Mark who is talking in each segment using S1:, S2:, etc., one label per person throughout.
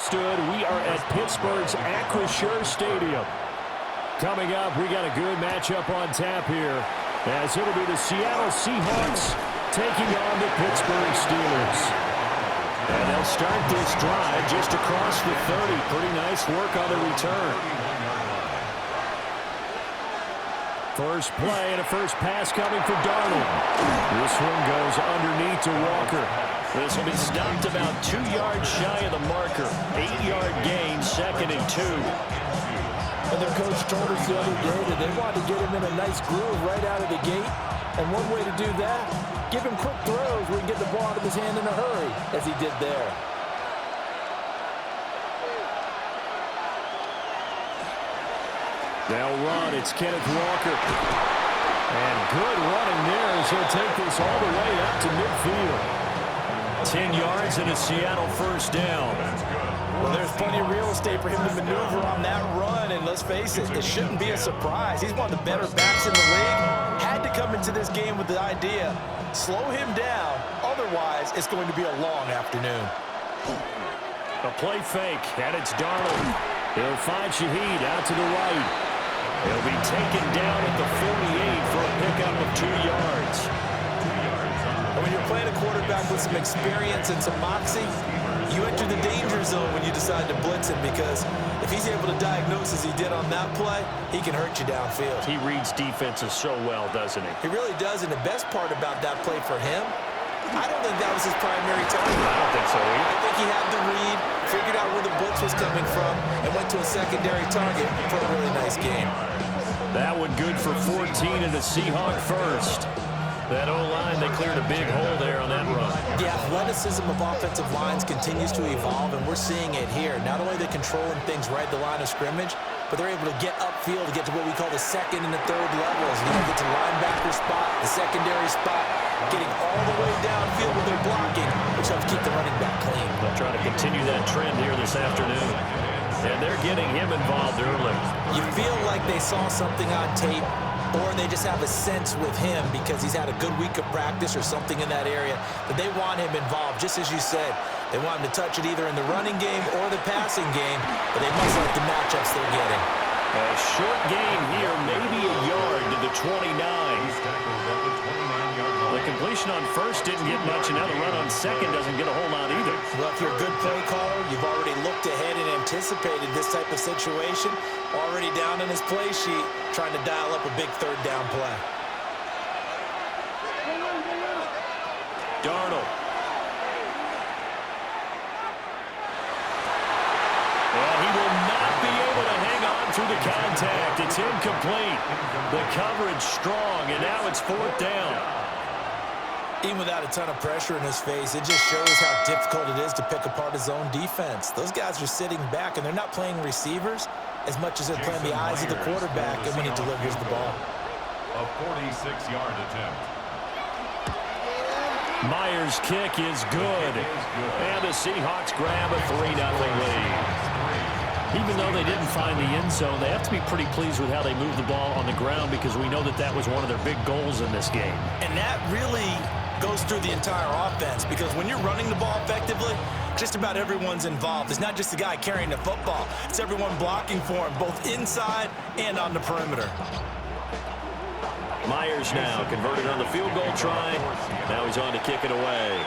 S1: stood. We are at Pittsburgh's Acrisure Stadium. Coming up, we got a good matchup on tap here, as it'll be the Seattle Seahawks taking on the Pittsburgh Steelers. And they'll start this drive just across the 30. Pretty nice work on the return. First play and a first pass coming for Darnold. This one goes underneath to Walker. This will be stopped about 2 yards shy of the marker. 8-yard gain, 2nd and 2.
S2: And their coach told us the other day that they wanted to get him in a nice groove right out of the gate. And one way to do that, give him quick throws where he can get the ball out of his hand in a hurry, as he did there.
S1: They'll run. It's Kenneth Walker. And good running there as he'll take this all the way up to midfield. 10 yards and a Seattle first down.
S2: Well, there's plenty of real estate for him to maneuver on that run, and let's face it, it shouldn't be a surprise. He's one of the better backs in the league. Had to come into this game with the idea, slow him down, otherwise it's going to be a long afternoon.
S1: A play fake, and it's Darnold. He'll find Shaheed out to the right. He'll be taken down at the 48 for a pickup of 2 yards.
S2: And when you're playing a quarterback with some experience and some moxie, you enter the danger zone when you decide to blitz him, because if he's able to diagnose as he did on that play, he can hurt you downfield.
S1: He reads defenses so well, doesn't he?
S2: He really does, and the best part about that play for him, I don't think that was his primary target.
S1: I don't think so either.
S2: I think he had the read, figured out where the blitz was coming from, and went to a secondary target for a really nice game.
S1: That one good for 14 and a Seahawk first. That O-line, they cleared a big hole there on that run.
S2: The athleticism of offensive lines continues to evolve, and we're seeing it here. Not only are they controlling things right at the line of scrimmage, but they're able to get upfield to get to what we call the second and the third levels. You get to linebacker spot, the secondary spot, getting all the way downfield with their blocking, which helps keep the running back clean.
S1: They'll try to continue that trend here this afternoon. And they're getting him involved early.
S2: You feel like they saw something on tape, or they just have a sense with him because he's had a good week of practice or something in that area that they want him involved. Just as you said, they want him to touch it either in the running game or the passing game, but they must like the matchups they're getting.
S1: A short gain here, maybe a yard to the 29. The completion on first didn't get much, and now the run on second doesn't get a whole lot either.
S2: Well, if you're a good play caller, you've already looked ahead and anticipated this type of situation. Already down in his play sheet, trying to dial up a big third down play.
S1: Darnold. And he will not be able to hang on through the contact. It's incomplete. The coverage strong, and now it's 4th down.
S2: Even without a ton of pressure in his face, it just shows how difficult it is to pick apart his own defense. Those guys are sitting back, and they're not playing receivers as much as they're playing the eyes of the quarterback and when he delivers the ball.
S3: A 46-yard attempt.
S1: Myers' kick is good. And the Seahawks grab a 3-0 lead. Even though they didn't find the end zone, they have to be pretty pleased with how they moved the ball on the ground, because we know that that was one of their big goals in this game.
S2: And that really goes through the entire offense, because when you're running the ball effectively, just about everyone's involved. It's not just the guy carrying the football. It's everyone blocking for him, both inside and on the perimeter.
S1: Myers now converted on the field goal try. Now he's on to kick it away.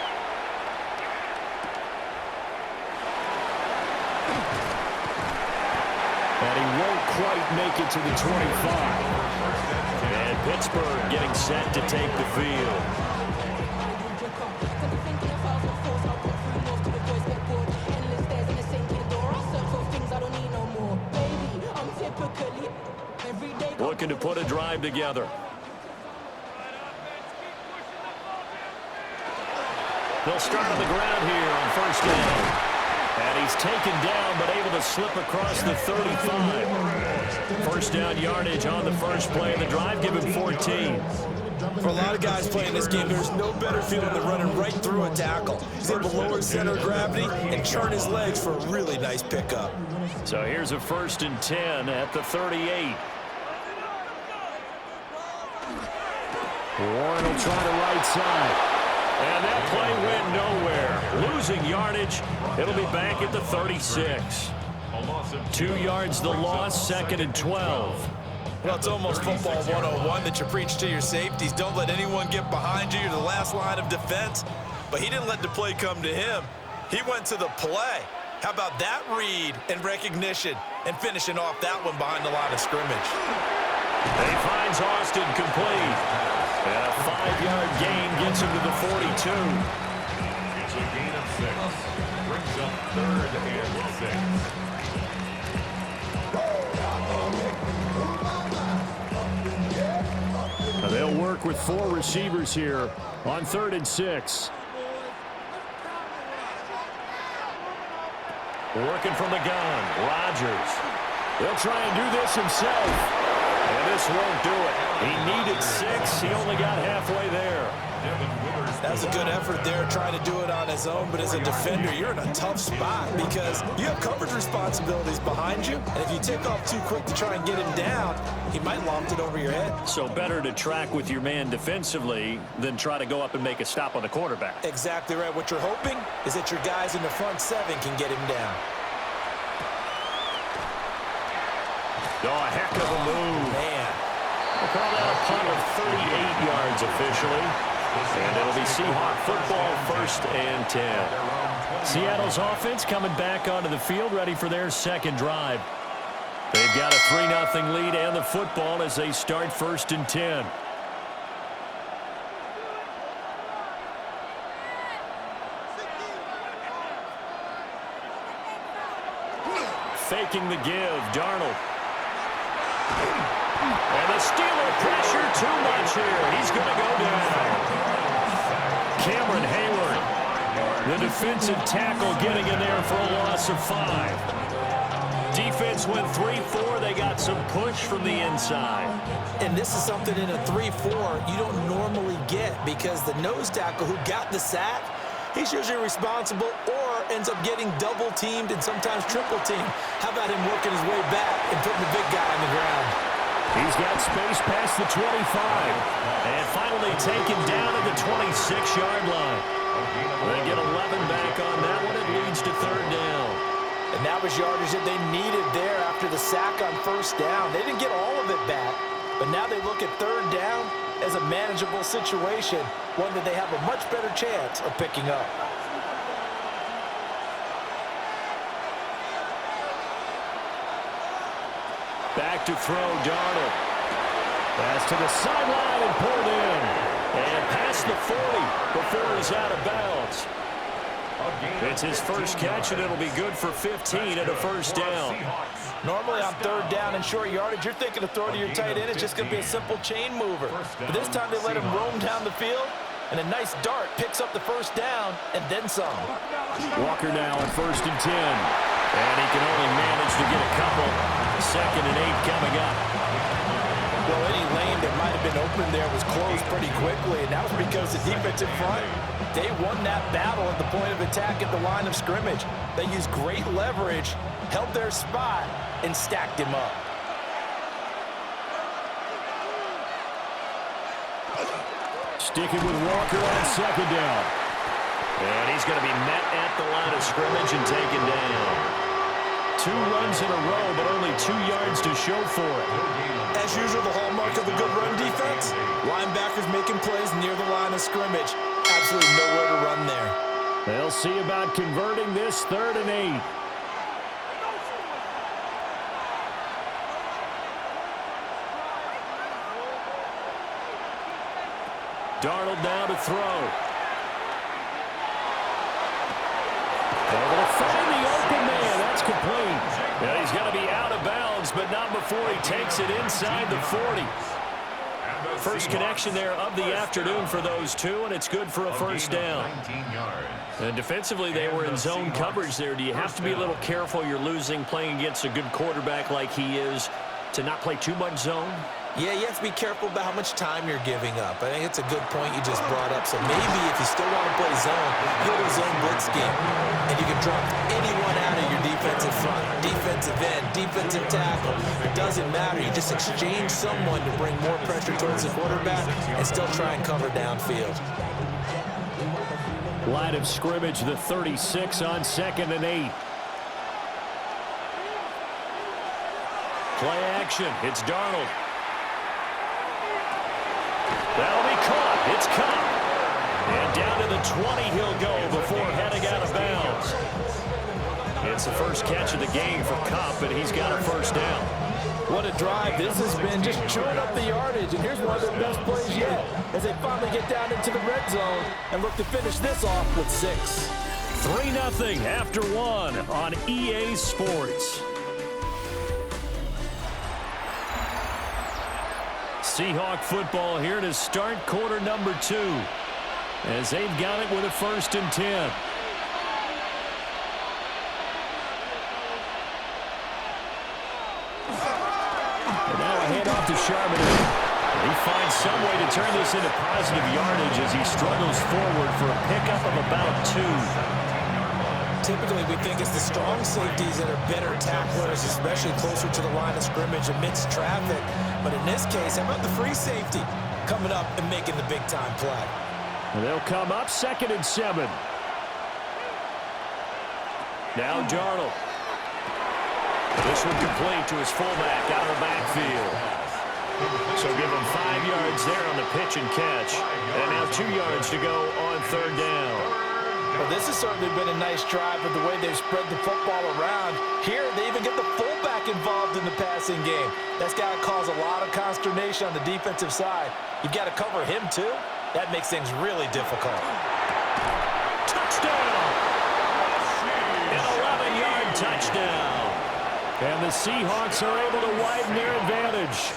S1: And he won't quite make it to the 25. And Pittsburgh getting set to take the field. Looking to put a drive together. They'll start on the ground here on first down. And he's taken down, but able to slip across the 35. First down yardage on the first play of the drive, give him 14.
S2: For a lot of guys playing this game, there's no better feeling than running right through a tackle. He's able to lower his center of gravity and churn his legs for a really nice pickup.
S1: So here's a 1st and 10 at the 38. Warren will try the right side. And that play went nowhere. Losing yardage. It'll be back at the 36. 2 yards the loss, 2nd and 12.
S2: Well, it's almost football 101 that you preach to your safeties. Don't let anyone get behind you. You're the last line of defense. But he didn't let the play come to him. He went to the play. How about that read and recognition and finishing off that one behind the line of scrimmage?
S1: He finds Austin complete. And a 5-yard gain gets him to the 42.
S3: It's a gain of 6. Brings up 3rd and 6.
S1: They'll work with 4 receivers here on 3rd and 6. Working from the gun, Rodgers. He'll try and do this himself. And this won't do it. He needed 6. He only got halfway there.
S2: That was a good effort there trying to do it on his own, but as a defender, you're in a tough spot because you have coverage responsibilities behind you, and if you take off too quick to try and get him down, he might loft it over your head.
S1: So better to track with your man defensively than try to go up and make a stop on the quarterback.
S2: Exactly right. What you're hoping is that your guys in the front 7 can get him down.
S1: Oh, a heck of a move.
S2: Man.
S1: We'll call that a punt of 38 yards officially. And it'll be Seahawk football, 1st and 10. Seattle's offense coming back onto the field, ready for their 2nd drive. They've got a 3-0 lead and the football as they start 1st and 10. Faking the give, Darnold. And the Steeler pressure too much here. He's going to go down. Cameron Hayward, the defensive tackle, getting in there for a loss of 5. Defense went 3-4. They got some push from the inside.
S2: And this is something in a 3-4 you don't normally get because the nose tackle who got the sack, he's usually responsible or ends up getting double-teamed and sometimes triple-teamed. How about him working his way back and putting the big guy on the ground?
S1: He's got space past the 25. And finally taken down at the 26-yard line. They get 11 back on that one. It leads to 3rd down.
S2: And that was yardage that they needed there after the sack on 1st down. They didn't get all of it back, but now they look at 3rd down as a manageable situation, one that they have a much better chance of picking up.
S1: Back to throw, Darnold. Pass to the sideline and pulled in. And past the 40 before he's out of bounds. It's his first catch, and it'll be good for 15 and a 1st down.
S2: Normally on 3rd down and short yardage, you're thinking of throwing to your tight end. It's just going to be a simple chain mover. But this time they let him roam down the field, and a nice dart picks up the 1st down and then some.
S1: Walker now on 1st and 10. And he can only manage to get a couple. 2nd and 8 coming up.
S2: Well, any lane that might have been open there was closed pretty quickly, and that was because the defensive front, they won that battle at the point of attack at the line of scrimmage. They used great leverage, held their spot, and stacked him up.
S1: Sticking with Walker on 2nd down. And he's going to be met at the line of scrimmage and taken down. 2 runs in a row, but only 2 yards to show for it.
S2: As usual, the hallmark of a good run defense, linebackers making plays near the line of scrimmage. Absolutely nowhere to run there.
S1: They'll see about converting this 3rd and 8. Darnold now to throw. Able to find the open man. That's complete. Yeah, he's going to be out of bounds, but not before he takes it inside the 40. First connection there of the afternoon for those two, and it's good for a 1st down. And defensively, they were in zone coverage there. Do you have to be a little careful? You're losing, playing against a good quarterback like he is, to not play too much zone?
S2: Yeah, you have to be careful about how much time you're giving up. I think it's a good point you just brought up. So maybe if you still want to play zone, go to a zone blitz scheme, and you can drop anyone out of your defensive front, defensive end, defensive tackle. It doesn't matter. You just exchange someone to bring more pressure towards the quarterback and still try and cover downfield.
S1: Line of scrimmage, the 36 on 2nd and 8. Play action. It's Darnold. That'll be caught. It's caught. And down to the 20 he'll go before heading out of bounds. It's the first catch of the game for Kupp, and he's got a first down.
S2: What a drive. This has been just chewing up the yardage, and here's one of their best plays yet as they finally get down into the red zone and look to finish this off with 6.
S1: 3-0 after 1 on EA Sports. Seahawk football here to start quarter number 2 as they've got it with a 1st and 10. Handoff to Sharman. He finds some way to turn this into positive yardage as he struggles forward for a pickup of about 2.
S2: Typically, we think it's the strong safeties that are better tacklers, especially closer to the line of scrimmage amidst traffic. But in this case, how about the free safety coming up and making the big-time play?
S1: And they'll come up 2nd and 7. Now Darnold. This one complete to his fullback out of the backfield. So give him 5 yards there on the pitch and catch. And now 2 yards to go on 3rd down.
S2: Well, this has certainly been a nice drive with the way they've spread the football around. Here, they even get the fullback involved in the passing game. That's got to cause a lot of consternation on the defensive side. You've got to cover him, too. That makes things really difficult.
S1: Touchdown! An 11-yard touchdown. And the Seahawks are able to widen their advantage.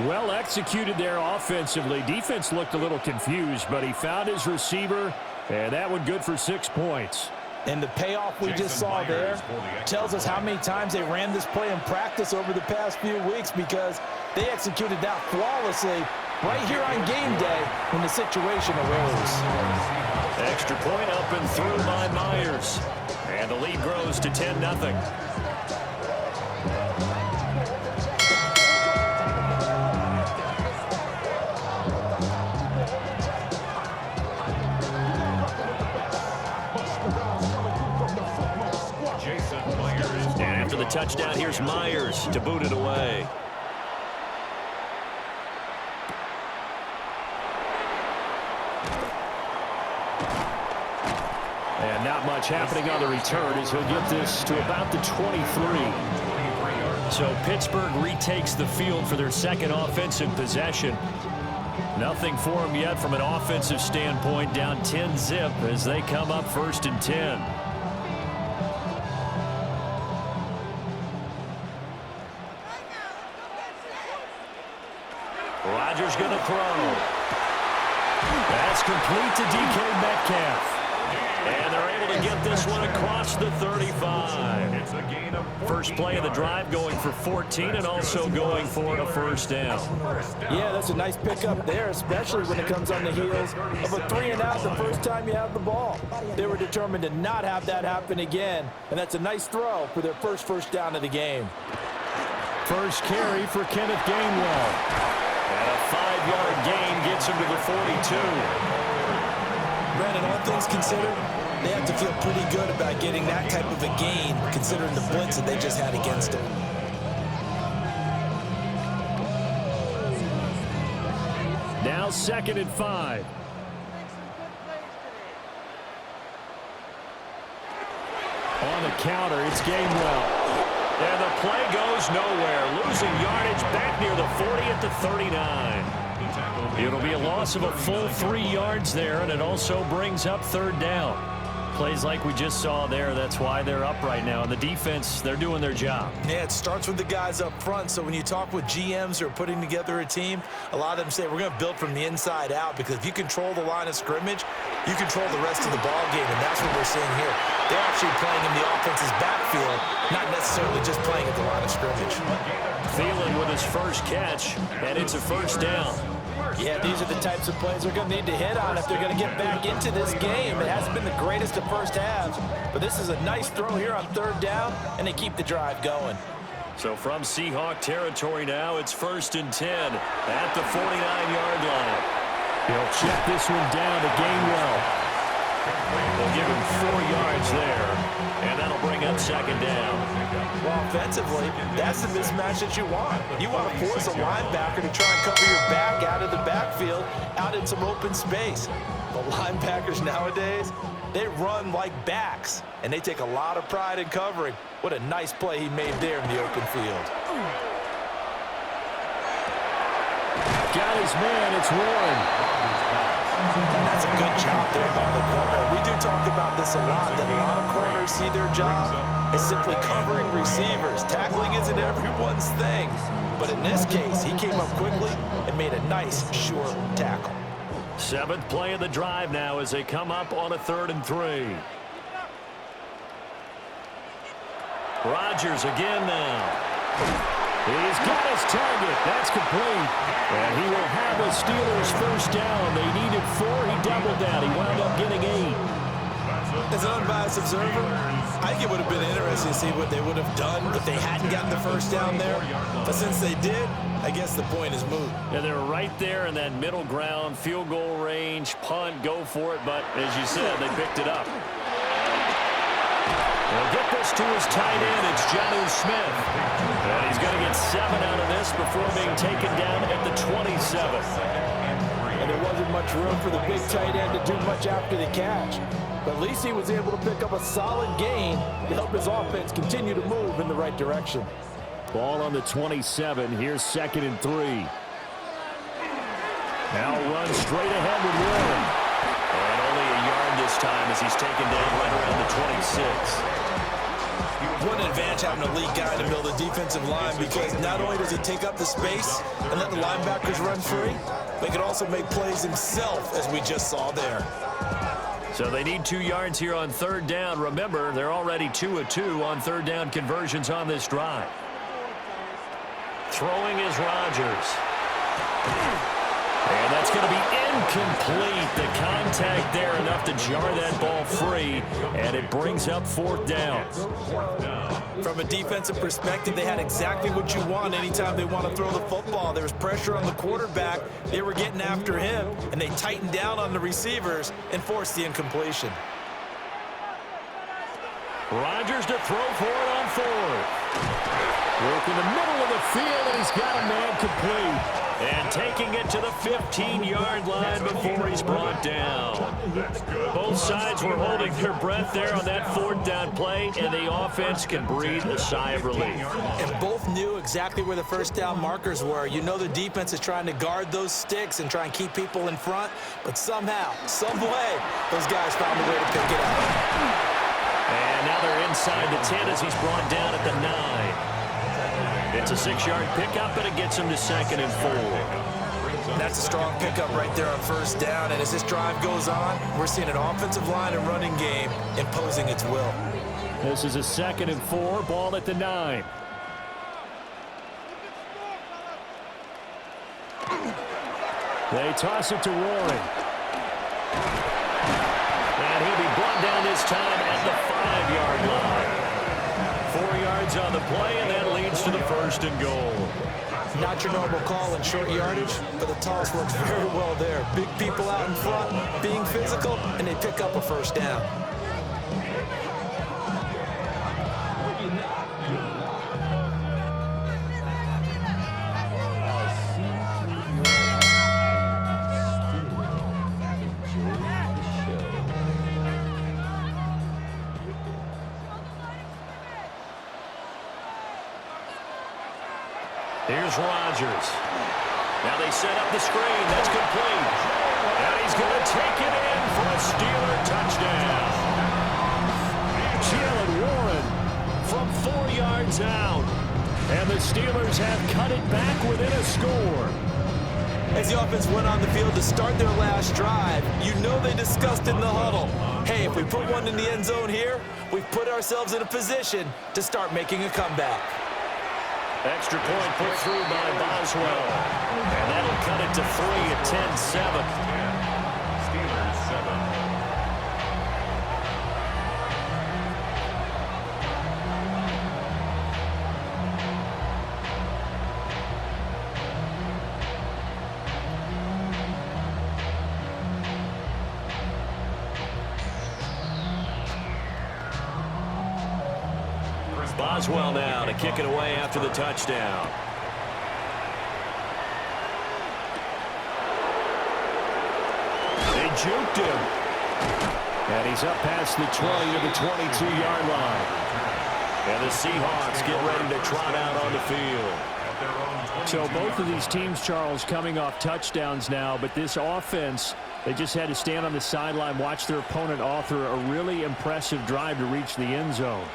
S1: Well executed there offensively. Defense looked a little confused, but he found his receiver, and that one good for 6 points.
S2: And the payoff we just saw there tells us how many times they ran this play in practice over the past few weeks, because they executed that flawlessly right here on game day when the situation arose.
S1: Extra point up and through by Myers. And the lead grows to 10-0. And after the touchdown, here's Myers to boot it away. And not much happening on the return as he'll get this to about the 23. So Pittsburgh retakes the field for their 2nd offensive possession. Nothing for them yet from an offensive standpoint, down 10-zip as they come up 1st and 10. Rodgers going to throw. That's complete to DK Metcalf. And they're able to get this one across the 35. First play of the drive going for 14 and also going for a 1st down.
S2: Yeah, that's a nice pickup there, especially when it comes on the heels of a 3-and-out the first time you have the ball. They were determined to not have that happen again, and that's a nice throw for their first down of the game.
S1: First carry for Kenneth Gainwell. And a 5-yard gain gets him to the 42.
S2: Brandon, all things considered, they have to feel pretty good about getting that type of a gain, considering the blitz that they just had against them.
S1: Now 2nd and 5. On the counter, it's Gainwell. And the play goes nowhere. Losing yardage back near the 40 at the 39. It'll be a loss of a full 3 yards there, and it also brings up 3rd down. Plays like we just saw there, that's why they're up right now. And the defense, they're doing their job.
S2: Yeah, it starts with the guys up front. So when you talk with GMs who are putting together a team, a lot of them say we're going to build from the inside out, because if you control the line of scrimmage, you control the rest of the ball game, and that's what we're seeing here. They're actually playing in the offense's backfield, not necessarily just playing at the line of scrimmage.
S1: Thielen with his first catch, and it's a 1st down.
S2: Yeah, these are the types of plays they're going to need to hit on if they're going to get back into this game. It hasn't been the greatest of first halves, but this is a nice throw here on 3rd down, and they keep the drive going.
S1: So from Seahawk territory now, it's 1st and 10 at the 49-yard line. He'll check this one down to Gainwell. They'll give him 4 yards there, and that'll bring up second down.
S2: Well, offensively, that's the mismatch that you want. You want to force a linebacker to try and cover your back out of the backfield, out in some open space. The linebackers nowadays, they run like backs, and they take a lot of pride in covering. What a nice play he made there in the open field.
S1: Got his man, it's Warren.
S2: That's a good job there by the corner. We do talk about this a lot, that a lot of corners see their job as simply covering receivers. Tackling isn't everyone's thing. But in this case, he came up quickly and made a nice, short tackle.
S1: 7th play of the drive now as they come up on a 3rd and 3. Rodgers again now. He's got his target. That's complete. And he will have the Steelers first down. They needed 4. He doubled that. He wound up getting 8.
S2: As an unbiased observer, I think it would have been interesting to see what they would have done if they hadn't gotten the first down there. But since they did, I guess the point is moot.
S1: Yeah, they were right there in that middle ground, field goal range, punt, go for it. But as you said, they picked it up. He'll get this to his tight end. It's Jonnu Smith. And he's going to get 7 out of this before being taken down at the 27th.
S2: And there wasn't much room for the big tight end to do much after the catch. But at least he was able to pick up a solid gain to help his offense continue to move in the right direction.
S1: Ball on the 27. Here's 2nd and 3. Now run straight ahead with Warren. And only a yard this time as he's taken down right around the 26.
S2: What an advantage having a lead guy to build a defensive line, because not only does he take up the space and let the linebackers run free, but he can also make plays himself, as we just saw there.
S1: So they need 2 yards here on 3rd down. Remember, they're already 2 of 2 on 3rd down conversions on this drive. Throwing is Rodgers. And that's going to be incomplete. The contact there enough to jar that ball free, and it brings up 4th down.
S2: From a defensive perspective, they had exactly what you want anytime they want to throw the football. There was pressure on the quarterback. They were getting after him, and they tightened down on the receivers and forced the incompletion.
S1: Rodgers to throw for it on 4th. Work in the middle of the field, and he's got a man complete. And taking it to the 15-yard line before he's brought down. Both sides were holding their breath there on that 4th down play, and the offense can breathe a sigh of relief.
S2: And both knew exactly where the first down markers were. You know the defense is trying to guard those sticks and try and keep people in front, but somehow, some way, those guys found a way to pick it up.
S1: And now they're inside the 10 as he's brought down at the 9. It's a 6-yard pickup, and it gets him to 2nd and 4.
S2: That's a strong pickup right there on first down, and as this drive goes on, we're seeing an offensive line and running game imposing its will.
S1: This is a 2nd and 4, ball at the 9. They toss it to Warren. And he'll be brought down this time at the 5-yard line. 4 yards on the play, and that leads to the 1st and goal.
S2: Not your normal call in short yardage, but the toss works very well there. Big people out in front, being physical, and they pick up a first down.
S1: Here's Rodgers. Now they set up the screen. That's complete. And he's going to take it in for a Steeler touchdown. Jalen Warren from 4 yards out. And the Steelers have cut it back within a score.
S2: As the offense went on the field to start their last drive, you know they discussed in the huddle, hey, if we put one in the end zone here, we've put ourselves in a position to start making a comeback.
S1: Extra point put through by Boswell. And that'll cut it to 3 at 10-7.
S3: Steelers 7.
S1: Boswell now to kick it away after the touchdown. They juked him. And he's up past the 20 to the 22-yard line. And the Seahawks get ready to trot out on the field.
S4: So both of these teams, Charles, coming off touchdowns now, but this offense, they just had to stand on the sideline, watch their opponent author a really impressive drive to reach the end zone.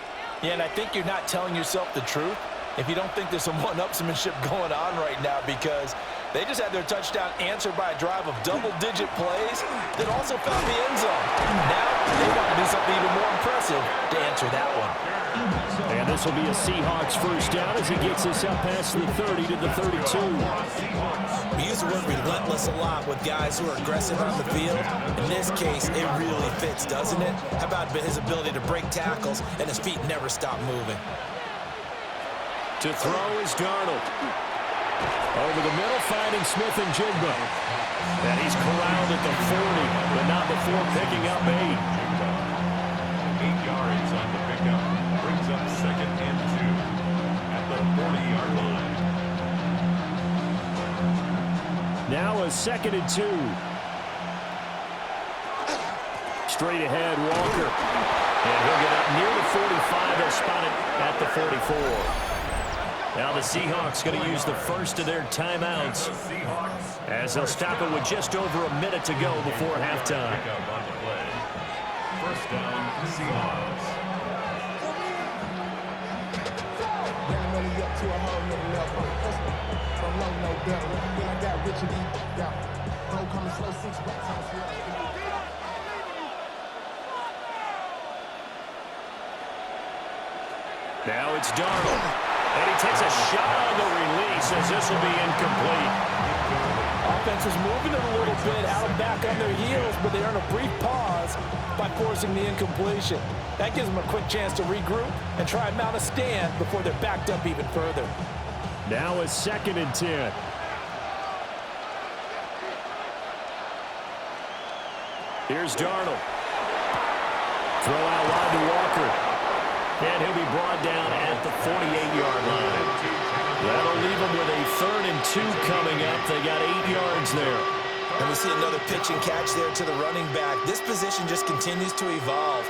S2: Yeah, and I think you're not telling yourself the truth if you don't think there's some one-upsmanship going on right now, because they just had their touchdown answered by a drive of double-digit plays that also found the end zone. Now they want to do something even more impressive to answer that one.
S4: And this will be a Seahawks first down as he gets us up past the 30 to the 32.
S2: We use the word relentless a lot with guys who are aggressive on the field. In this case, it really fits, doesn't it? How about his ability to break tackles and his feet never stop moving?
S1: To throw is Darnold. Over the middle, finding Smith and Jigba. And he's corralled at the 40, but not before picking up 8.
S3: 8 yards on the pickup. Brings up 2nd and 2 at the 40-yard line.
S4: Now a 2nd and 2. Straight ahead, Walker.
S1: And he'll get up near the 45. They'll spot it at the 44. Now the Seahawks going to use the first of their timeouts as they'll stop it with just over a minute to go before halftime.
S3: First down, Seahawks.
S1: Now it's Darnold. And he takes a shot on the release as this will be incomplete.
S2: Offense is moving it a little bit out and back on their heels, but they earn a brief pause by forcing the incompletion. That gives them a quick chance to regroup and try and mount a stand before they're backed up even further.
S4: Now a 2nd and 10.
S1: Here's Darnold. Throw out wide to Walker. And he'll be brought down at the 48-yard line. That'll leave them with a 3rd and 2 coming up. They got 8 yards there.
S2: And we see another pitch and catch there to the running back. This position just continues to evolve.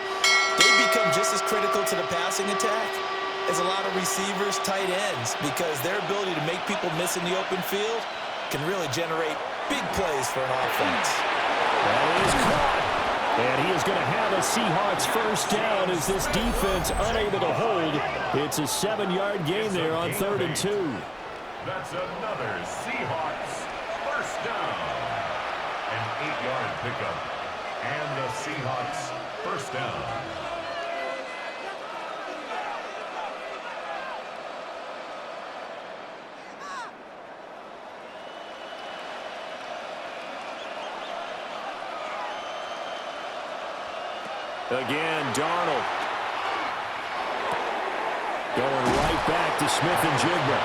S2: They become just as critical to the passing attack as a lot of receivers, tight ends, because their ability to make people miss in the open field can really generate big plays for an offense.
S4: That is caught. And he is going to have a Seahawks first down as this defense unable to hold. It's a 7-yard gain there on 3rd and 2.
S3: That's another Seahawks first down. An 8-yard pickup. And the Seahawks first down.
S1: Again, Darnold. Going right back to Smith and Jigba.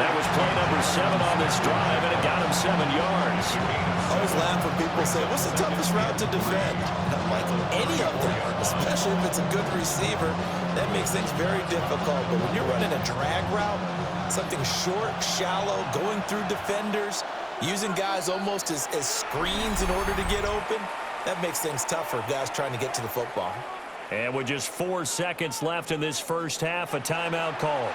S1: That was play number 7 on this drive, and it got him 7 yards.
S2: I always laugh when people say, what's the toughest route to defend? And I'm like, any of them, especially if it's a good receiver. That makes things very difficult. But when you're running a drag route, something short, shallow, going through defenders, using guys almost as screens in order to get open, that makes things tough for guys trying to get to the football.
S1: And with just 4 seconds left in this first half, a timeout call.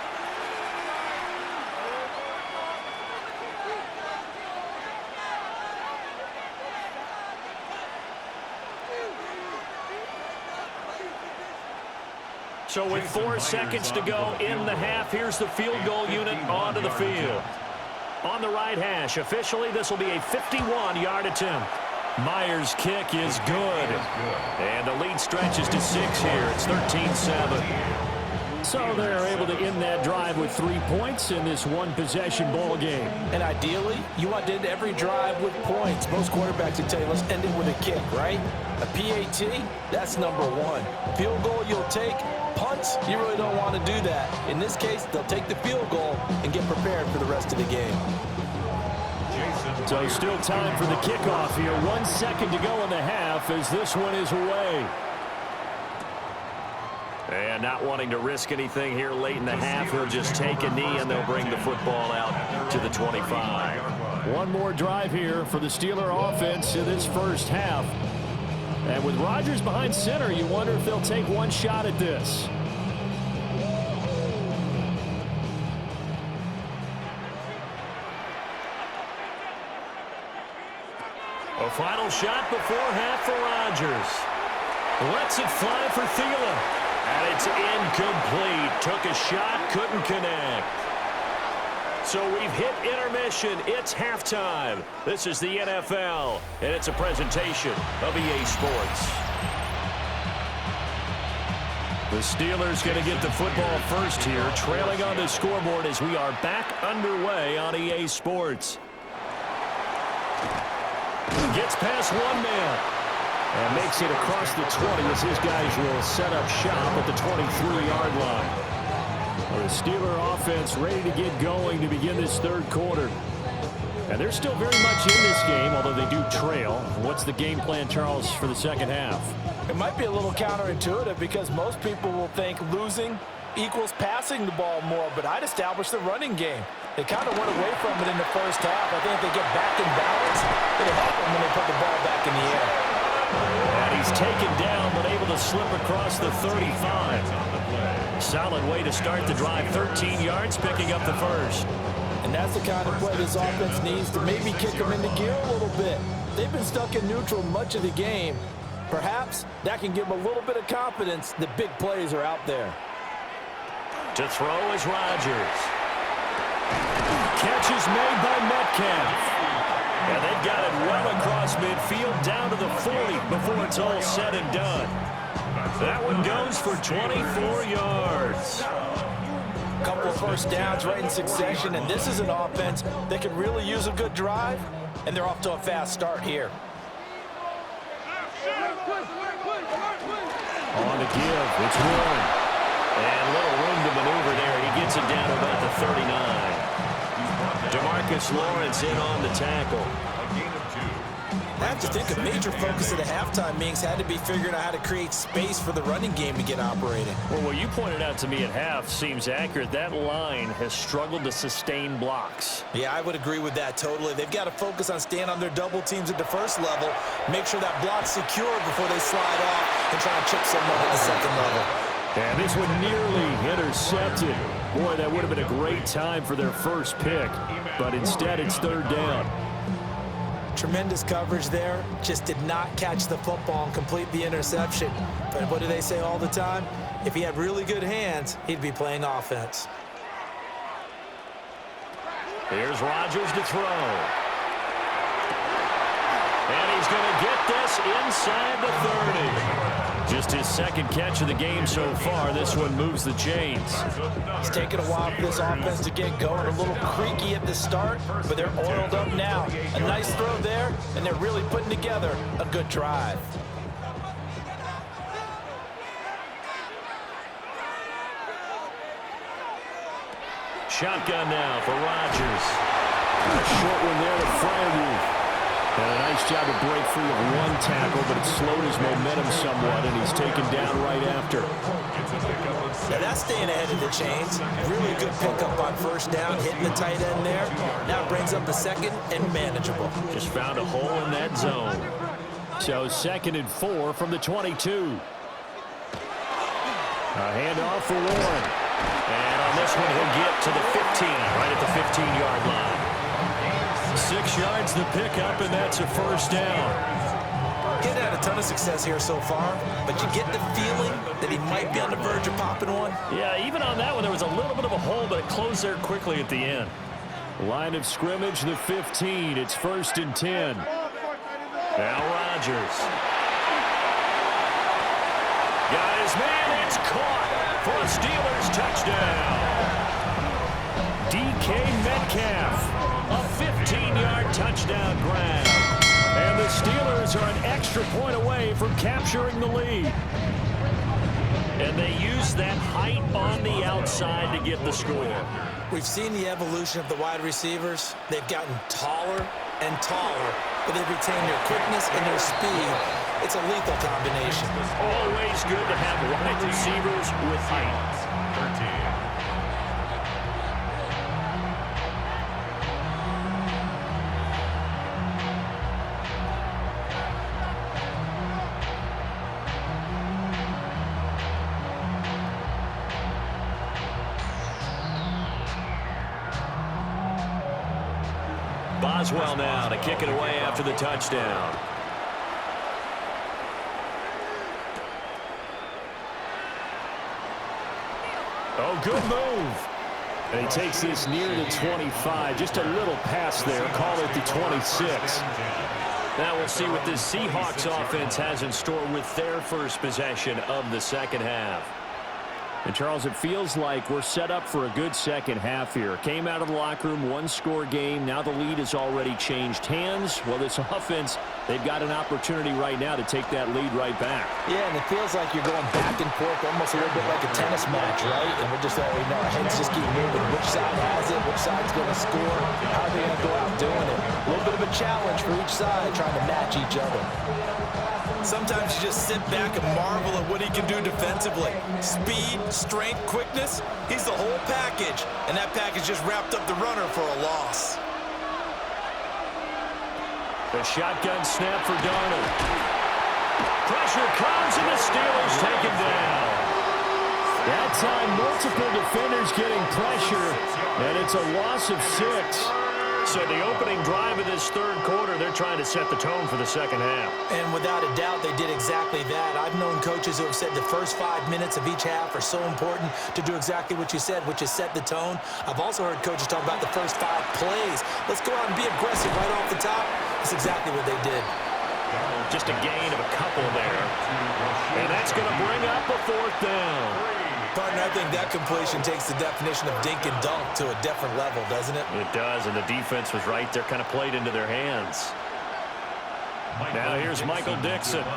S1: So with 4 seconds to go in the half, here's the field goal unit onto the field. On the right hash, officially, this will be a 51-yard attempt. Myers' kick is good. And the lead stretches to 6 here. It's 13-7.
S4: So they're able to end that drive with 3 points in this one-possession ball game.
S2: And ideally, you want to end every drive with points. Most quarterbacks would tell you, let's end it with a kick, right? A PAT, that's number 1. Field goal you'll take. Punts, you really don't want to do that. In this case, they'll take the field goal and get prepared for the rest of the game.
S4: So still time for the kickoff here. 1 second to go in the half as this one is away.
S1: And not wanting to risk anything here late in the half, he'll just take a knee and they'll bring the football out to the 25.
S4: One more drive here for the Steeler offense in this first half. And with Rodgers behind center, you wonder if they'll take one shot at this.
S1: A final shot before half for Rodgers. Lets it fly for Thielen. And it's incomplete. Took a shot, couldn't connect. So we've hit intermission. It's halftime. This is the NFL, and it's a presentation of EA Sports.
S4: The Steelers going to get the football first here, trailing on the scoreboard as we are back underway on EA Sports.
S1: Gets past one man.
S4: And makes it across the 20 as his guys will set up shop at the 23-yard line. The Steeler offense ready to get going to begin this third quarter. And they're still very much in this game, although they do trail. What's the game plan, Charles, for the second half?
S2: It might be a little counterintuitive because most people will think losing equals passing the ball more, but I'd establish the running game. They kind of went away from it in the first half. I think if they get back in balance, it'll help them when they put the ball back in the air.
S1: And he's taken down, but able to slip across the 35. Solid way to start the drive. 13 yards, picking up the first.
S2: And that's the kind of play this offense needs to maybe kick them into gear a little bit. They've been stuck in neutral much of the game. Perhaps that can give them a little bit of confidence that big plays are out there.
S1: To throw is Rodgers. Catch is made by Metcalf. And they've got it well across midfield down to the 40 before it's all said and done. That one goes for 24 yards.
S2: A couple of first downs right in succession, and this is an offense that could really use a good drive, and they're off to a fast start here.
S1: On the give, it's Warren. And little room to maneuver there. He gets it down to about the 39. DeMarcus Lawrence in on the tackle.
S2: I have to think a major focus of the halftime meetings had to be figuring out how to create space for the running game to get operating.
S4: Well, what you pointed out to me at half seems accurate. That line has struggled to sustain blocks.
S2: Yeah, I would agree with that totally. They've got to focus on staying on their double teams at the first level, make sure that block's secure before they slide off and try and chip someone at the second level.
S4: And this one nearly intercepted. Boy, that would have been a great time for their first pick, but instead it's third down.
S2: Tremendous coverage there. Just did not catch the football and complete the interception. But what do they say all the time? If he had really good hands, he'd be playing offense.
S1: Here's Rodgers to throw. And he's going to get this inside the 30. Just his second catch of the game so far. This one moves the chains.
S2: It's taken a while for this offense to get going. A little creaky at the start, but they're oiled up now. A nice throw there, and they're really putting together a good drive.
S1: Shotgun now for Rodgers.
S4: A short one there to Freiermuth. And a nice job to break free of one tackle, but it slowed his momentum somewhat, and he's taken down right after.
S2: Now that's staying ahead of the chains. Really good pickup on first down, hitting the tight end there. Now brings up a second and manageable.
S1: Just found a hole in that zone.
S4: So 2nd and 4 from the 22. A handoff for Warren.
S1: And on this one, he'll get to the 15, right at the 15-yard line. 6 yards the pickup, and that's a first down.
S2: He's had a ton of success here so far, but you get the feeling that he might be on the verge of popping one.
S4: Yeah, even on that one, there was a little bit of a hole, but it closed there quickly at the end. Line of scrimmage, the 15. It's 1st and 10.
S1: Now Rodgers. Got his man. It's caught for a Steelers touchdown. DK Metcalf. A 15-yard touchdown grab. And the Steelers are an extra point away from capturing the lead. And they use that height on the outside to get the score.
S2: We've seen the evolution of the wide receivers. They've gotten taller and taller, but they've retained their quickness and their speed. It's a lethal combination.
S4: Always good to have wide receivers with height.
S3: 13.
S4: Boswell now to kick it away after the touchdown. Oh, good move. And he takes this near the 25. Just a little pass there. Call it the 26. Now we'll see what this Seahawks offense has in store with their first possession of the second half. And, Charles, it feels like we're set up for a good second half here. Came out of the locker room, one-score game. Now the lead has already changed hands. Well, this offense, they've got an opportunity right now to take that lead right back.
S2: Yeah, and it feels like you're going back and forth, almost a little bit like a tennis match, right? And we're just already know our heads just keep moving. Which side has it? Which side's going to score? How are they going to go out doing it? A little bit of a challenge for each side, trying to match each other. Sometimes you just sit back and marvel at what he can do defensively. Speed, strength, quickness, he's the whole package. And that package just wrapped up the runner for a loss.
S4: The shotgun snap for Darnold. Pressure comes, and the Steelers take him down. That time, multiple defenders getting pressure, and it's a loss of 6. So the opening drive of this third quarter, they're trying to set the tone for the second half.
S2: And without a doubt, they did exactly that. I've known coaches who have said the first 5 minutes of each half are so important to do exactly what you said, which is set the tone. I've also heard coaches talk about the first 5 plays. Let's go out and be aggressive right off the top. That's exactly what they did.
S4: Just a gain of a couple there. And that's going to bring up a 4th down.
S2: Partner, I think that completion takes the definition of dink and dunk to a different level, doesn't it?
S4: It does, and the defense was right there, kind of played into their hands. Now here's Michael Dixon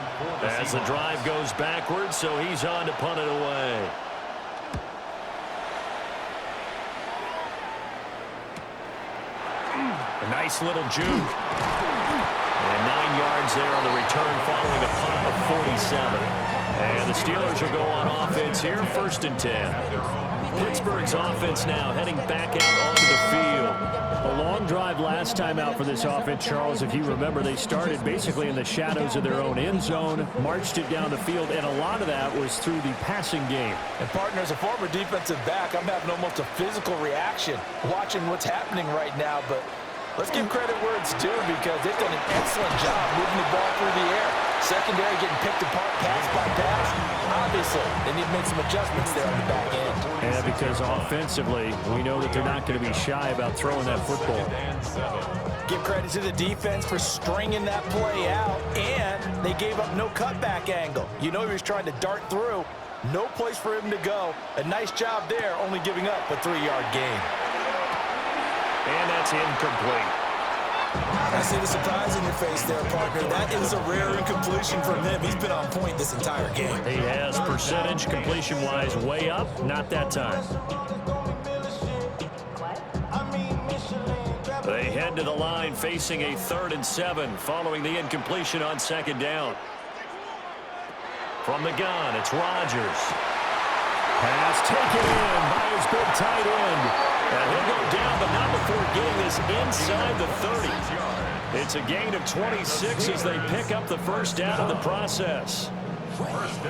S4: as the drive goes backwards, so he's on to punt it away. A nice little juke. And 9 yards there on the return following a punt of 47. And the Steelers will go on offense here, 1st and 10. Pittsburgh's offense now heading back out onto the field. A long drive last time out for this offense, Charles. If you remember, they started basically in the shadows of their own end zone, marched it down the field, and a lot of that was through the passing game.
S2: And, partner, as a former defensive back, I'm having almost a physical reaction watching what's happening right now, but let's give credit where it's due because they've done an excellent job moving the ball through the air. Secondary getting picked apart pass by pass. Obviously, they need to make some adjustments there on the back end.
S4: Yeah, because offensively, we know that they're not going to be shy about throwing that football.
S2: Give credit to the defense for stringing that play out, and they gave up no cutback angle. You know he was trying to dart through. No place for him to go. A nice job there, only giving up a 3-yard gain.
S4: And that's incomplete.
S2: I see the surprise in your face there, partner. That is a rare incompletion from him. He's been on point this entire game.
S4: He has percentage completion-wise way up. Not that time. They head to the line facing a 3rd and 7 following the incompletion on 2nd down. From the gun, it's Rodgers. Pass taken in by his big tight end. And he'll go down, but not before getting this inside the 30. It's a gain of 26 as they pick up the 1st down in the process.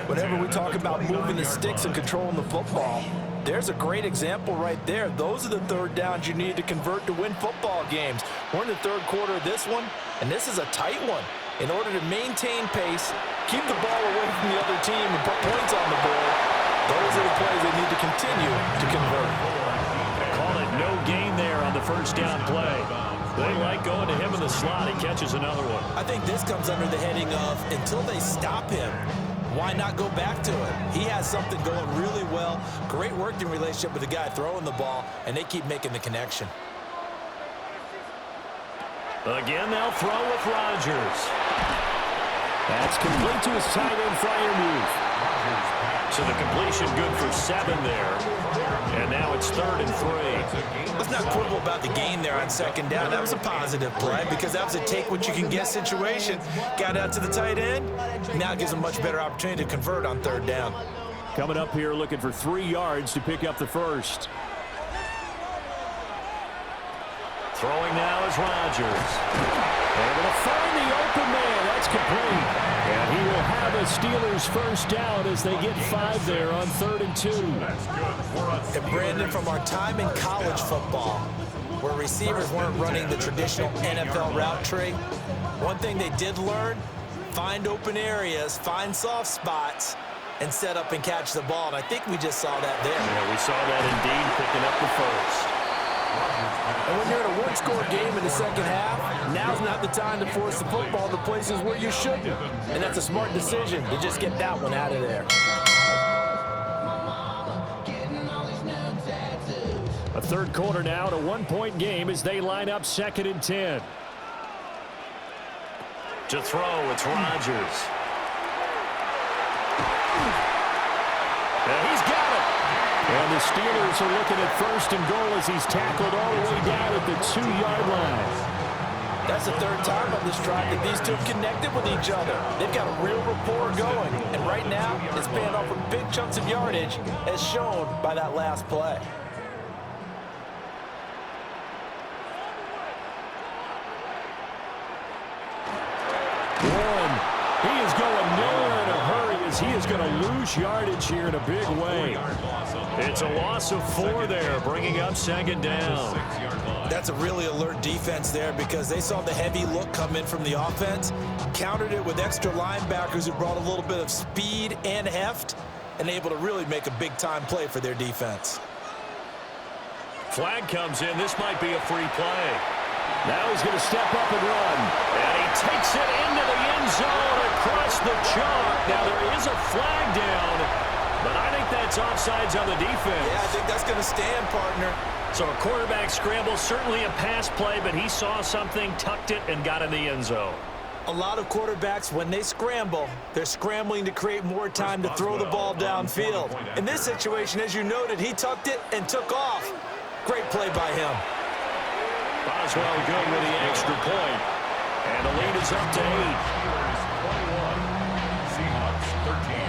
S2: Whenever we talk about moving the sticks and controlling the football, there's a great example right there. Those are the 3rd downs you need to convert to win football games. We're in the 3rd quarter of this one, and this is a tight one. In order to maintain pace, keep the ball away from the other team, and put points on the board, those are the plays they need to continue to convert.
S4: Call it no gain there on the 1st down play. They like going to him in the slot. He catches another one.
S2: I think this comes under the heading of until they stop him, why not go back to it? He has something going really well. Great working relationship with the guy throwing the ball, and they keep making the connection.
S4: Again, they'll throw with Rodgers. That's complete to his tight end Freiermuth. So the completion good for 7 there. And now
S1: now it's 3rd and 3.
S2: Let's not quibble about the gain there on 2nd down. That was a positive play because that was a take-what-you-can-get situation. Got out to the tight end. Now it gives a much better opportunity to convert on 3rd down.
S1: Coming up here looking for 3 yards to pick up the first. Throwing now is Rodgers. Able to find the open man. That's complete. And he will have a Steelers first down as they get 5 there on 3rd and 2.
S2: And Brandon, from our time in college football, where receivers weren't running the traditional NFL route tree, one thing they did learn, find open areas, find soft spots, and set up and catch the ball. And I think we just saw that there.
S1: Yeah, we saw that indeed, picking up the first.
S5: And when you're in a one-score game in the second half, now's not the time to force the football to places where you shouldn't. And that's a smart decision to just get that one out of there.
S1: A 3rd quarter now, to 1-point game as they line up 2nd and 10. To throw, it's Rodgers. And he's got it. And the Steelers are looking at 1st and goal as he's tackled all the way down at the 2-yard line.
S5: That's the 3rd time on this drive that these two have connected with each other. They've got a real rapport going. And right now, it's paying off with big chunks of yardage, as shown by that last play.
S1: He is going nowhere in a hurry as he is going to lose yardage here in a big way. It's a loss of 4 there, bringing up 2nd down.
S2: That's a really alert defense there because they saw the heavy look come in from the offense, countered it with extra linebackers who brought a little bit of speed and heft, and able to really make a big-time play for their defense.
S1: Flag comes in. This might be a free play. Now he's going to step up and run. And he takes it into the end zone across the chalk. Now there is a flag down, but I think that's offsides on the defense.
S2: Yeah, I think that's going to stand, partner.
S1: So a quarterback scramble, certainly a pass play, but he saw something, tucked it, and got in the end zone.
S2: A lot of quarterbacks, when they scramble, they're scrambling to create more time to throw the ball downfield. In this situation, as you noted, he tucked it and took off. Great play by him.
S1: Boswell good with the extra point. And the lead is up to 8.
S3: Seahawks 13.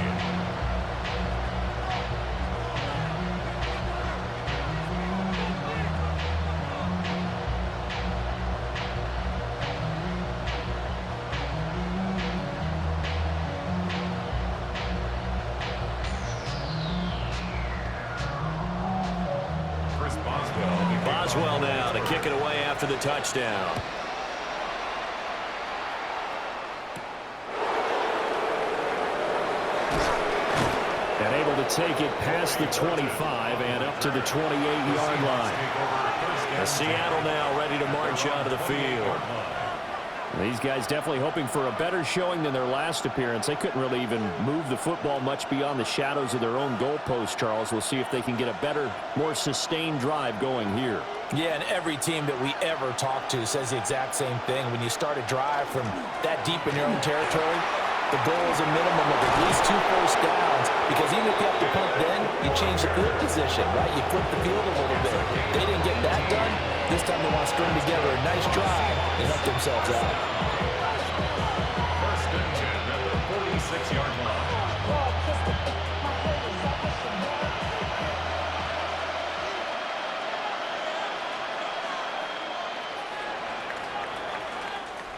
S1: Boswell now to kick it away after the touchdown. And able to take it past the 25 and up to the 28-yard line. And Seattle now ready to march out of the field. These guys definitely hoping for a better showing than their last appearance. They couldn't really even move the football much beyond the shadows of their own goalpost, Charles. We'll see if they can get a better, more sustained drive going here.
S5: Yeah, and every team that we ever talk to says the exact same thing. When you start a drive from that deep in your own territory, the goal is a minimum of at least 2 first downs, because even if you have to punt then, you change the field position, right? You flip the field a little bit. They didn't get that done. This time they want to string together a nice drive and help themselves out.
S3: First and 10 at the 46-yard line.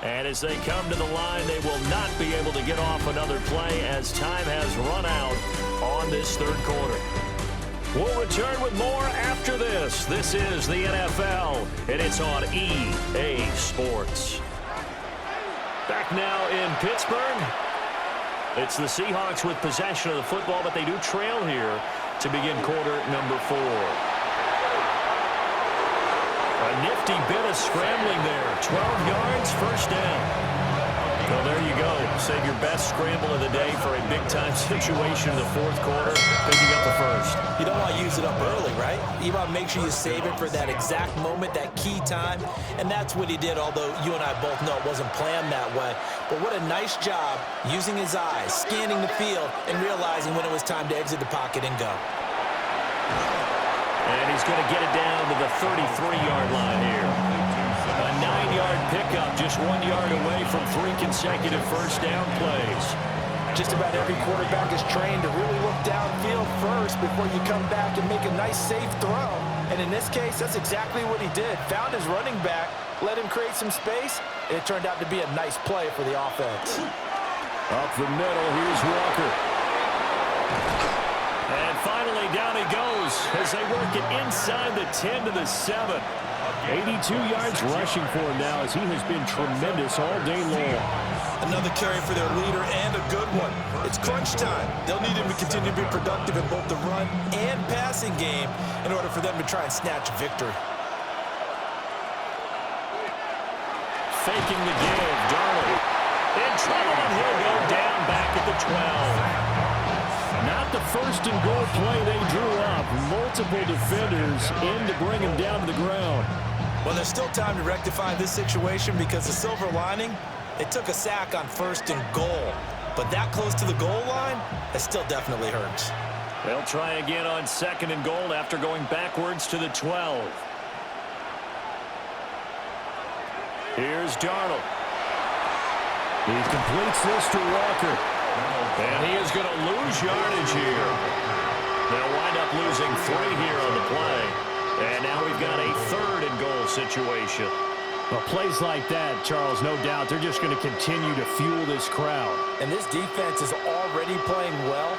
S1: And as they come to the line, they will not be able to get off another play as time has run out on this 3rd quarter. We'll return with more after this. This is the NFL, and it's on EA Sports. Back now in Pittsburgh. It's the Seahawks with possession of the football, but they do trail here to begin quarter number 4. A nifty bit of scrambling there. 12 yards, first down. Well, there you go. Save your best scramble of the day for a big-time situation in the 4th quarter, picking up the first.
S2: You don't want to use it up early, right? You want to make sure you save it for that exact moment, that key time. And that's what he did, although you and I both know it wasn't planned that way. But what a nice job using his eyes, scanning the field, and realizing when it was time to exit the pocket and go.
S1: And
S4: he's going to get it down to the 33-yard line here. A 9-yard pickup, just 1 yard away from 3 consecutive first down plays.
S5: Just about every quarterback is trained to really look downfield first before you come back and make a nice, safe throw. And in this case, that's exactly what he did. Found his running back, let him create some space, and it turned out to be a nice play for the offense.
S1: Up the middle, here's Walker.
S4: And finally, down he goes as they work it inside the 10 to the 7.
S1: 82 yards rushing for him now as he has been tremendous all day long.
S2: Another carry for their leader and a good one. It's crunch time. They'll need him to continue to be productive in both the run and passing game in order for them to try and snatch victory.
S4: Faking the give, Darnold in trouble, and he'll go down back at the 12.
S1: Not the first and goal play they drew up. Multiple defenders in to bring him down to the ground.
S2: Well, there's still time to rectify this situation because the silver lining, they took a sack on first and goal. But that close to the goal line, that still definitely hurts.
S4: They'll try again on second and goal after going backwards to the 12. Here's Darnold.
S1: He completes this to Walker.
S4: And he is going to lose yardage here. They'll wind up losing 3 here on the play. And now we've got a third and goal situation.
S1: Well, plays like that, Charles, no doubt, they're just going to continue to fuel this crowd.
S5: And this defense is already playing well,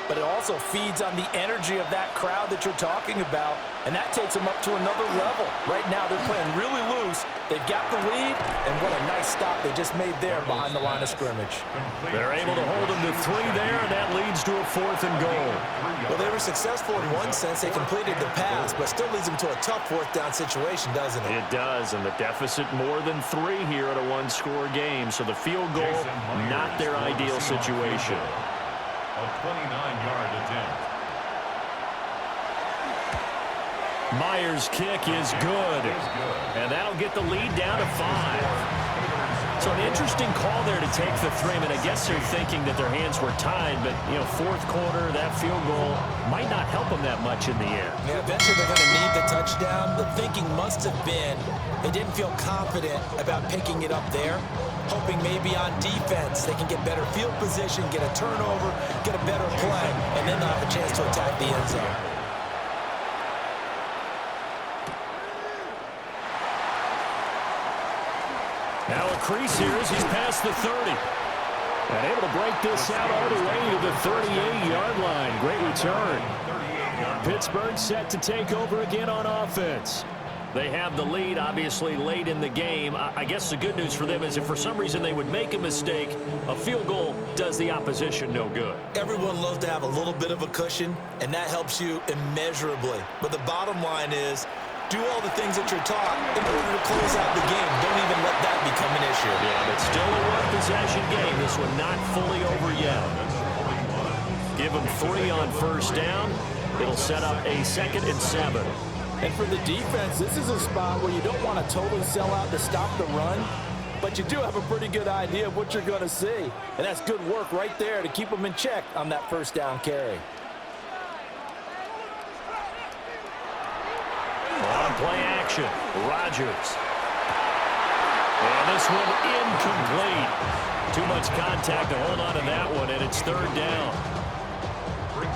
S5: but it also feeds on the energy of that crowd that you're talking about, and that takes them up to another level. Right now, they're playing really loose. They've got the lead, and what a nice stop they just made there behind the line of scrimmage.
S4: They're able to hold them to 3 there, and that leads to a 4th and goal.
S2: Well, they were successful in one sense. They completed the pass, but still leads them to a tough 4th down situation, doesn't it?
S4: It does, and the deficit more than 3 here at a 1-score game, so the field goal, not their ideal situation.
S3: A 29-yard attempt.
S4: Myers' kick is good, and that'll get the lead down to 5. So an interesting call there to take the 3. I mean, I guess they're thinking that their hands were tied, but, you know, 4th quarter, that field goal might not help them that much in the end.
S2: Yeah, eventually they're going to need the touchdown. The thinking must have been they didn't feel confident about picking it up there, hoping maybe on defense they can get better field position, get a turnover, get a better play, and then they'll have a chance to attack the end zone.
S4: Now a crease here as he's past the 30.
S1: And able to break this out all the way to the 38-yard line. Great return. Pittsburgh set to take over again on offense.
S4: They have the lead, obviously, late in the game. I guess the good news for them is if for some reason they would make a mistake, a field goal does the opposition no good.
S2: Everyone loves to have a little bit of a cushion, and that helps you immeasurably. But the bottom line is, do all the things that you're taught in order to close out the game. Don't even let that become an issue.
S4: Yeah, but still a one-possession game. This one not fully over yet. Give them 3 on first down. It'll set up a 2nd and 7.
S5: And for the defense, this is a spot where you don't want to totally sell out to stop the run, but you do have a pretty good idea of what you're going to see. And that's good work right there to keep them in check on that first down carry.
S4: On play action, Rodgers. And this one incomplete. Too much contact to hold on to that one, and it's 3rd down.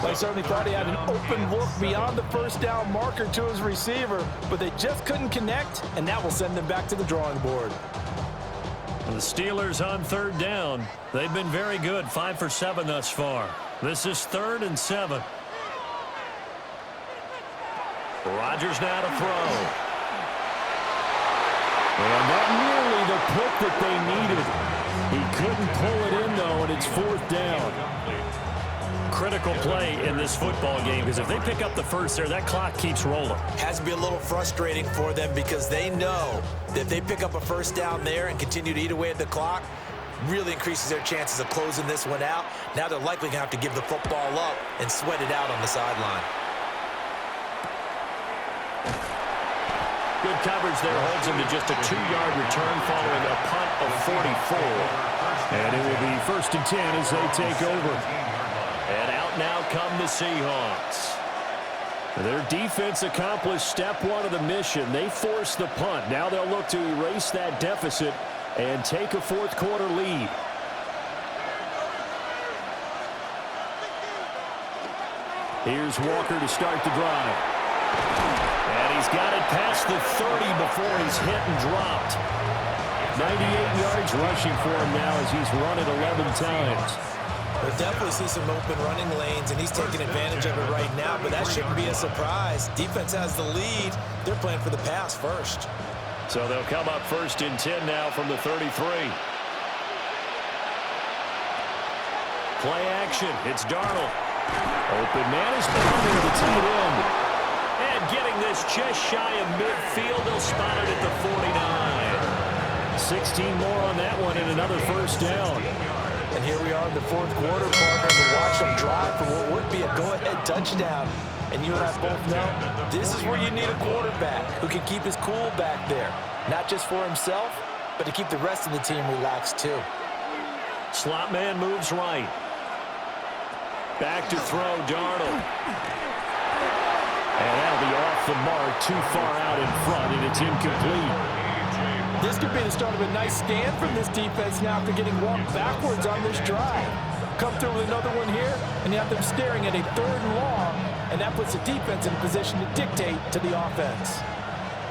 S5: They certainly thought he had an open look beyond the first down marker to his receiver, but they just couldn't connect, and that will send them back to the drawing board.
S4: The Steelers on 3rd down. They've been very good, 5 for 7 thus far. This is 3rd and 7. Rodgers now to throw.
S1: And not nearly the pick that they needed. He couldn't pull it in, though, and it's 4th down.
S4: Critical play in this football game, because if they pick up the first there, that clock keeps rolling.
S2: Has to be a little frustrating for them because they know that if they pick up a first down there and continue to eat away at the clock, really increases their chances of closing this one out. Now they're likely going to have to give the football up and sweat it out on the sideline.
S4: Good coverage there holds him to just a 2-yard return following a punt of 44.
S1: And it will be 1st and 10 as they take over.
S4: And out now come the Seahawks.
S1: Their defense accomplished step one of the mission. They forced the punt. Now they'll look to erase that deficit and take a fourth quarter lead. Here's Walker to start the drive. And he's got it past the 30 before he's hit and dropped. 98 yards rushing for him now as he's run it 11 times.
S2: We'll definitely see some open running lanes, and he's taking advantage of it right now, but that shouldn't be a surprise. Defense has the lead. They're playing for the pass first.
S1: So they'll come up 1st and 10 now from the 33. Play action. It's Darnold. Open man is behind the tight end. And getting this just shy of midfield, they'll spot it at the 49. 16 more on that one and another first down.
S2: And here we are in the fourth quarter, partner, to watch them drive for what would be a go-ahead touchdown. And you and I both know this is where you need a quarterback who can keep his cool back there. Not just for himself, but to keep the rest of the team relaxed too.
S1: Slot man moves right. Back to throw, Darnold. And that'll be off the mark, too far out in front, and it's incomplete.
S2: This could be the start of a nice stand from this defense now after getting walked backwards on this drive. Come through with another one here, and you have them staring at a 3rd and long, and that puts the defense in a position to dictate to the offense.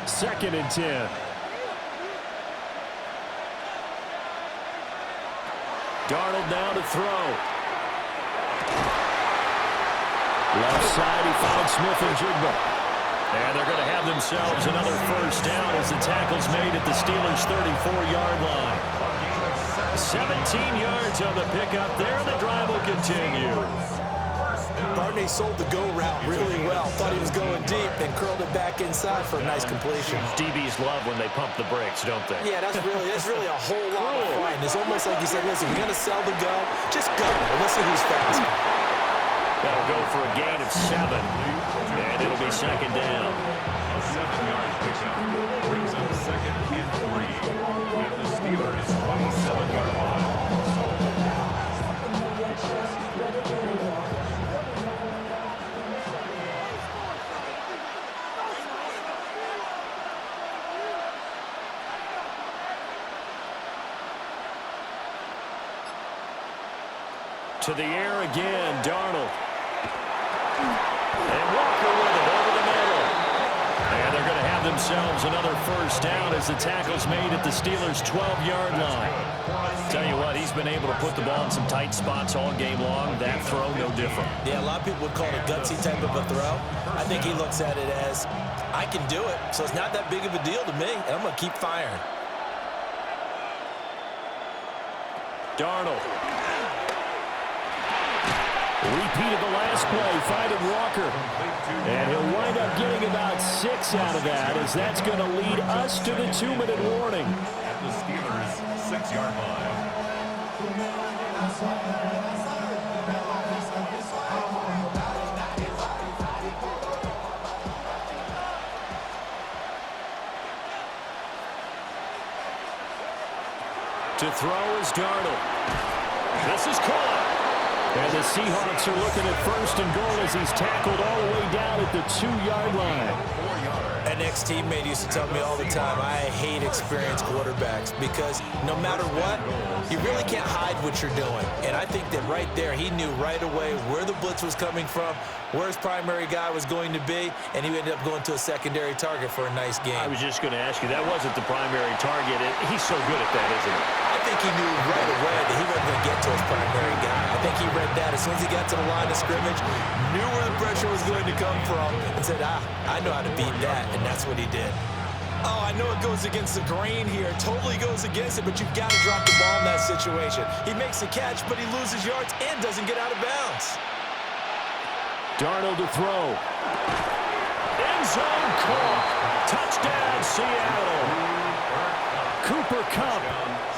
S1: 2nd and 10. Darnold now to throw. Left side, he found Smith and Jigba. And they're going to have themselves another first down as the tackle's made at the Steelers' 34-yard line. 17 yards on the pickup there, and the drive will continue.
S2: Barney sold the go route really well. Thought he was going deep and curled it back inside for a nice completion.
S1: DBs love when they pump the brakes, don't they?
S2: Yeah, that's really a whole lot of fun. It's almost like you said, listen, you're going to sell the go, just go. And let's see who's fast.
S1: That'll go for a gain of 7. And it'll be 2nd down.
S3: A 7-yard pickup brings up 2nd and 3. At the Steelers' 27-yard line.
S1: To the air again, Darnold. And Walker with it over the middle. And they're going to have themselves another first down as the tackle's made at the Steelers' 12-yard line. Tell you what, he's been able to put the ball in some tight spots all game long. That throw, no different.
S2: Yeah, a lot of people would call it a gutsy type of a throw. I think he looks at it as, I can do it, so it's not that big of a deal to me, and I'm going to keep firing.
S1: Darnold. Repeat of the last play, finding Walker. And he'll wind up getting about 6 out of that, as that's going to lead us to the 2-minute warning.
S3: At the Steelers' 6-yard line.
S1: To throw is Darnold. This is caught. And the Seahawks are looking at 1st and goal as he's tackled all the way down at the 2-yard line.
S2: An ex-teammate used to tell me all the time, I hate experienced quarterbacks because no matter what, you really can't hide what you're doing. And I think that right there, he knew right away where the blitz was coming from, where his primary guy was going to be, and he ended up going to a secondary target for a nice game.
S1: I was just going to ask you, that wasn't the primary target. He's so good at that, isn't he?
S2: I think he knew right away that he wasn't going to get to his primary guy. I think he read that as soon as he got to the line of scrimmage, knew where the pressure was going to come from, and said, I know how to beat that, and that's what he did. Oh, I know it goes against the grain here. It totally goes against it, but you've got to drop the ball in that situation. He makes the catch, but he loses yards and doesn't get out of bounds.
S1: Darnold to throw. End zone caught. Touchdown, Seattle. Cooper Kupp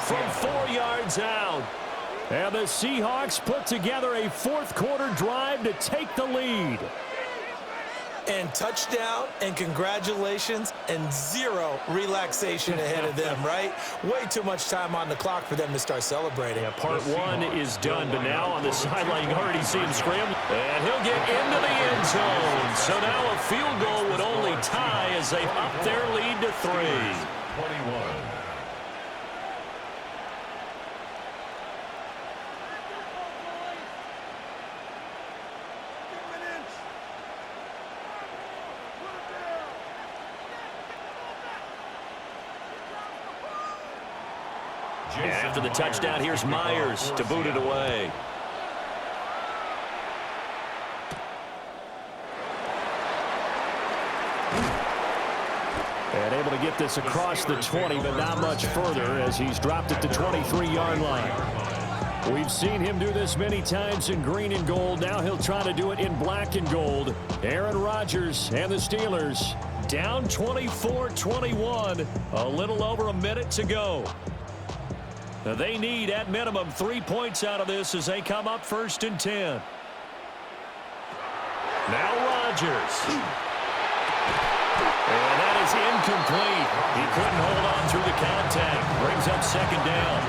S1: from 4 yards out. And the Seahawks put together a fourth quarter drive to take the lead.
S2: And touchdown, and congratulations, and zero relaxation ahead of them, right? Way too much time on the clock for them to start celebrating.
S4: Yeah, part one is done, but now on the sideline, you can already see him scramble. And he'll get into the end zone. So now a field goal would only tie as they up their lead to 3.
S3: 21.
S4: After the touchdown, here's Myers to boot it away. And able to get this across the 20, but not much further as he's dropped it to 23-yard line. We've seen him do this many times in green and gold. Now he'll try to do it in black and gold. Aaron Rodgers and the Steelers down 24-21. A little over a minute to go. They need, at minimum, 3 points out of this as they come up 1st and 10. Now Rodgers. And that is incomplete. He couldn't hold on through the contact. Brings up 2nd down.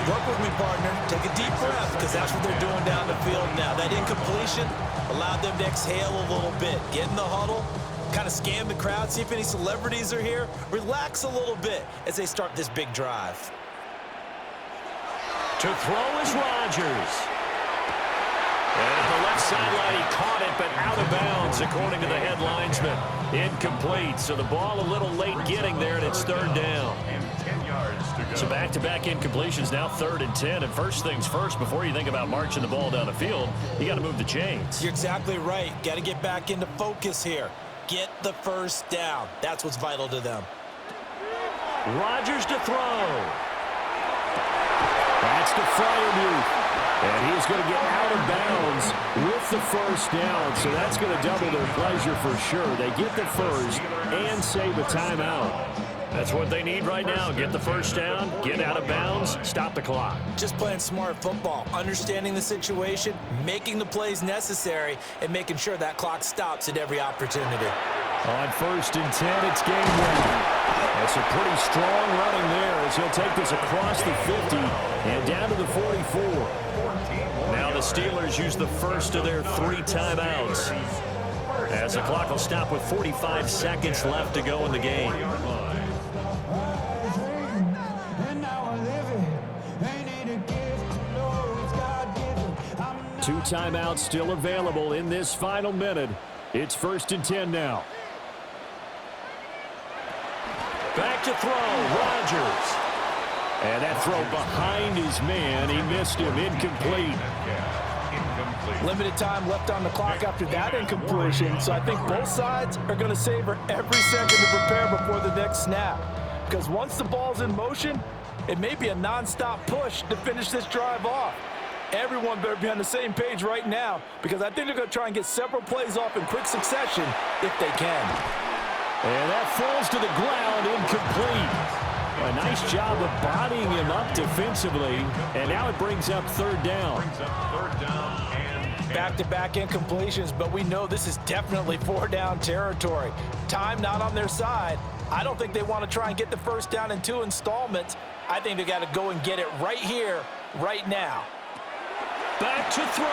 S2: Work with me, partner. Take a deep breath, because that's what they're doing down the field now. That incompletion allowed them to exhale a little bit. Get in the huddle, kind of scan the crowd, see if any celebrities are here. Relax a little bit as they start this big drive.
S4: To throw is Rodgers. And at the left sideline, he caught it, but out of bounds, according to the head linesman. Incomplete, so the ball a little late getting there, and it's 3rd down.
S3: And 10 yards to go.
S4: So back-to-back incompletions, now 3rd and 10. And first things first, before you think about marching the ball down the field, you got to move the chains.
S2: You're exactly right. Got to get back into focus here. Get the 1st down. That's what's vital to them.
S4: Rodgers to throw. That's to Freiermuth. And he's going to get out of bounds with the 1st down. So that's going to double their pleasure for sure. They get the 1st and save a timeout. That's what they need right now. Get the 1st down, get out of bounds, stop the clock.
S2: Just playing smart football, understanding the situation, making the plays necessary, and making sure that clock stops at every opportunity.
S4: On 1st and 10, it's game 1. That's a pretty strong running there as he'll take this across the 50 and down to the 44. Now the Steelers use the first of their 3 timeouts as the clock will stop with 45 seconds left to go in the game. 2 timeouts still available in this final minute. It's 1st and 10 now. Back to throw, Rodgers. And that throw behind his man. He missed him, incomplete.
S5: Limited time left on the clock after that incompletion, so I think both sides are going to savor every second to prepare before the next snap. Because once the ball's in motion, it may be a nonstop push to finish this drive off. Everyone better be on the same page right now, because I think they're going to try and get several plays off in quick succession if they can.
S4: And that falls to the ground, incomplete. A nice job of bodying him up defensively, and now it brings up 3rd down.
S5: Back-to-back incompletions, but we know this is definitely 4-down territory. Time not on their side. I don't think they want to try and get the 1st down in 2 installments. I think they got to go and get it right here, right now.
S4: Back to throw.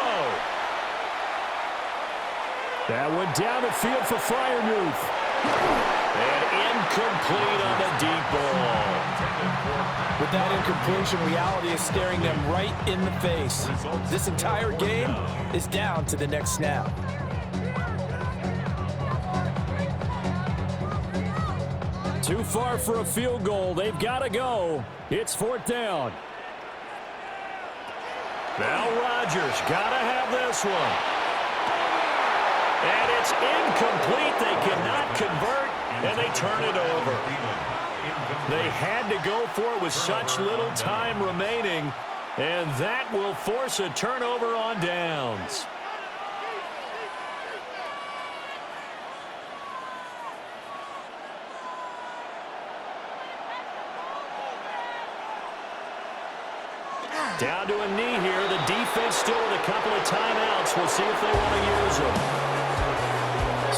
S4: That went down the field for Freiermuth. And incomplete on the deep ball.
S5: With that incompletion, reality is staring them right in the face. This entire game is down to the next snap.
S4: Too far for a field goal. They've got to go. It's 4th down. Now Rodgers got to have this one. And it's incomplete. They cannot convert, and they turn it over. They had to go for it with such little time remaining, and that will force a turnover on downs. Down to a knee here. The defense still with a couple of timeouts. We'll see if they want to use them.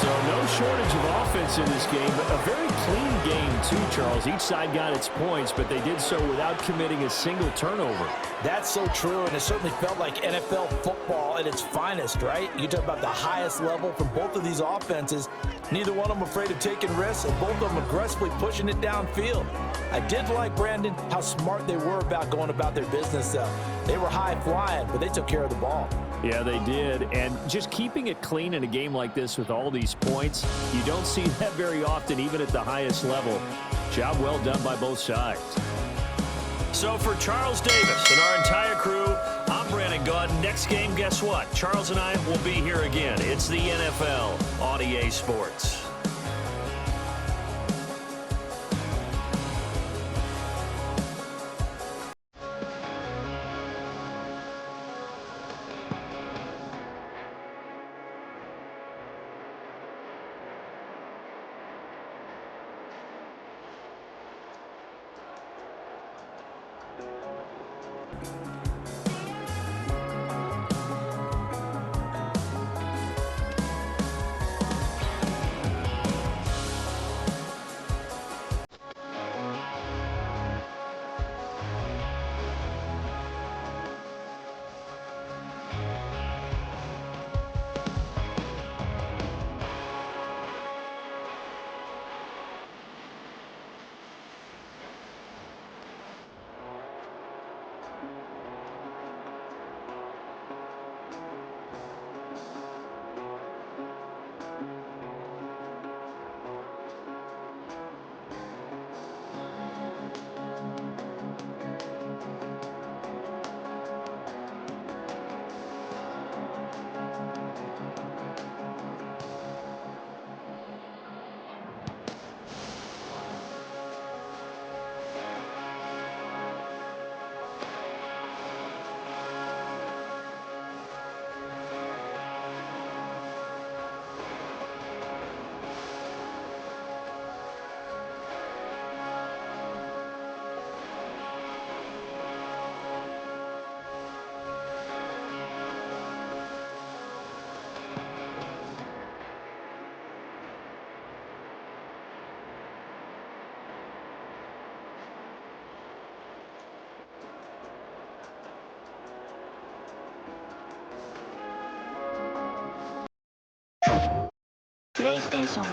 S4: So no shortage of offense in this game, but a very clean game too, Charles. Each side got its points, but they did so without committing a single turnover.
S5: That's so true, and it certainly felt like NFL football at its finest, right? You talk about the highest level from both of these offenses. Neither one of them afraid of taking risks, and both of them aggressively pushing it downfield. I did like, Brandon, how smart they were about going about their business, though. They were high-flying, but they took care of the ball.
S4: Yeah, they did. And just keeping it clean in a game like this with all these points, you don't see that very often, even at the highest level. Job well done by both sides. So for Charles Davis and our entire crew, I'm Brandon Gaudin. Next game, guess what? Charles and I will be here again. It's the NFL on EA Sports.
S6: PlayStation